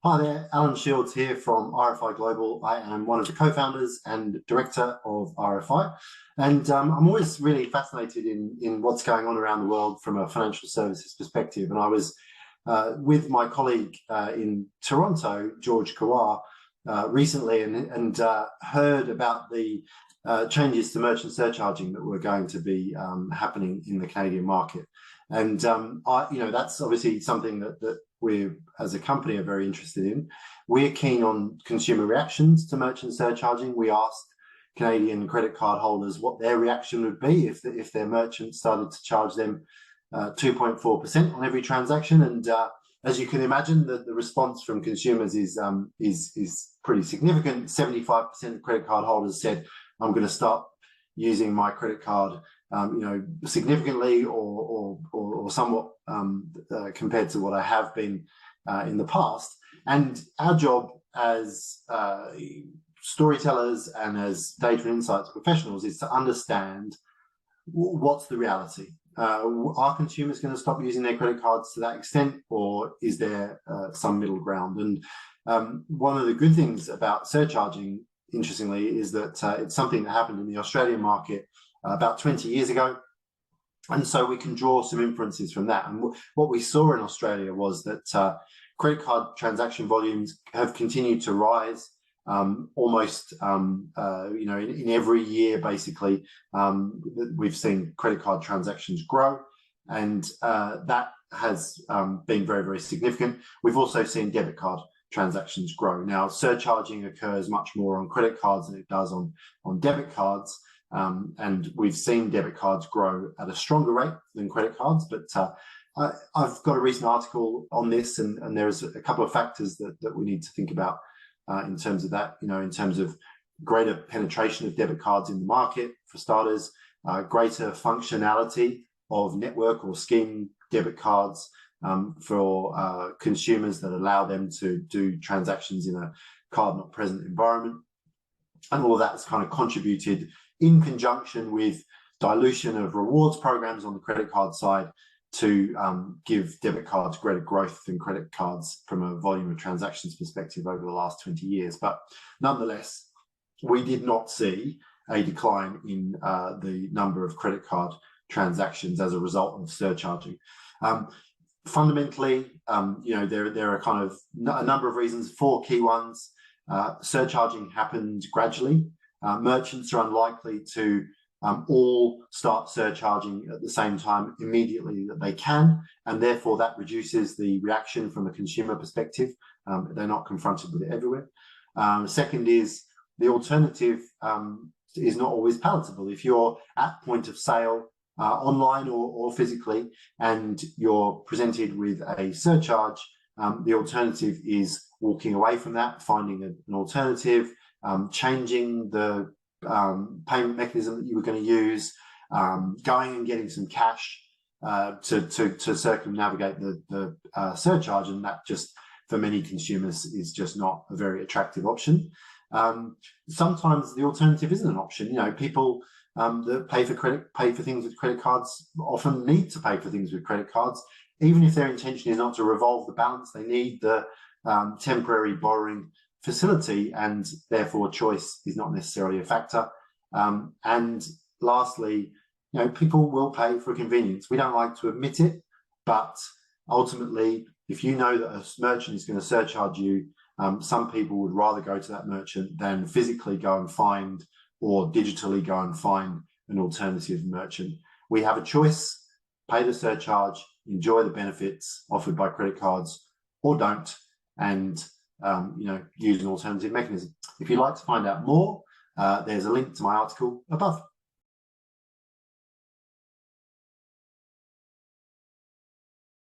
Hi there, Alan Shields here from RFI Global. I am one of the co-founders and director of RFI, and I'm always really fascinated in what's going on around the world from a financial services perspective. And I was with my colleague in Toronto, George Kawar, recently and heard about the changes to merchant surcharging that were going to be happening in the Canadian market. And that's obviously something that we as a company are very interested in. We're keen on consumer reactions to merchant surcharging. We asked Canadian credit card holders what their reaction would be if their merchant started to charge them 2.4% on every transaction. And as you can imagine, the response from consumers is pretty significant. 75% of credit card holders said, I'm going to start using my credit card significantly or somewhat compared to what I have been in the past. And our job as storytellers and as data and insights professionals is to understand what's the reality. Are consumers going to stop using their credit cards to that extent, or is there some middle ground? And one of the good things about surcharging, interestingly, is that it's something that happened in the Australian market about 20 years ago. And so we can draw some inferences from that. And what we saw in Australia was that credit card transaction volumes have continued to rise almost, in every year, basically. We've seen credit card transactions grow, and that has been very, very significant. We've also seen debit card transactions grow. Now, surcharging occurs much more on credit cards than it does on debit cards. And we've seen debit cards grow at a stronger rate than credit cards. But I've got a recent article on this, and there's a couple of factors that we need to think about in terms of that, in terms of greater penetration of debit cards in the market, for starters, greater functionality of network or scheme debit cards for consumers that allow them to do transactions in a card not present environment. And all of that has kind of contributed, in conjunction with dilution of rewards programs on the credit card side, to give debit cards greater growth than credit cards from a volume of transactions perspective over the last 20 years. But nonetheless, we did not see a decline in the number of credit card transactions as a result of surcharging. Fundamentally, there are kind of a number of reasons, 4 key ones. Surcharging happened gradually. Merchants are unlikely to all start surcharging at the same time immediately that they can, and therefore that reduces the reaction from a consumer perspective. They're not confronted with it everywhere. Second is the alternative is not always palatable. If you're at point of sale, online or physically, and you're presented with a surcharge, the alternative is walking away from that, finding an alternative, changing the payment mechanism that you were going to use, going and getting some cash to circumnavigate the surcharge, and that just, for many consumers, is just not a very attractive option. Sometimes the alternative isn't an option. People that pay for things with credit cards often need to pay for things with credit cards, even if their intention is not to revolve the balance. They need the temporary borrowing facility, and therefore choice is not necessarily a factor. And lastly, people will pay for convenience. We don't like to admit it, but ultimately, if you know that a merchant is going to surcharge you, some people would rather go to that merchant than physically go and find, or digitally go and find, an alternative merchant. We have a choice: pay the surcharge, enjoy the benefits offered by credit cards, or don't, and use an alternative mechanism. If you'd like to find out more, there's a link to my article above.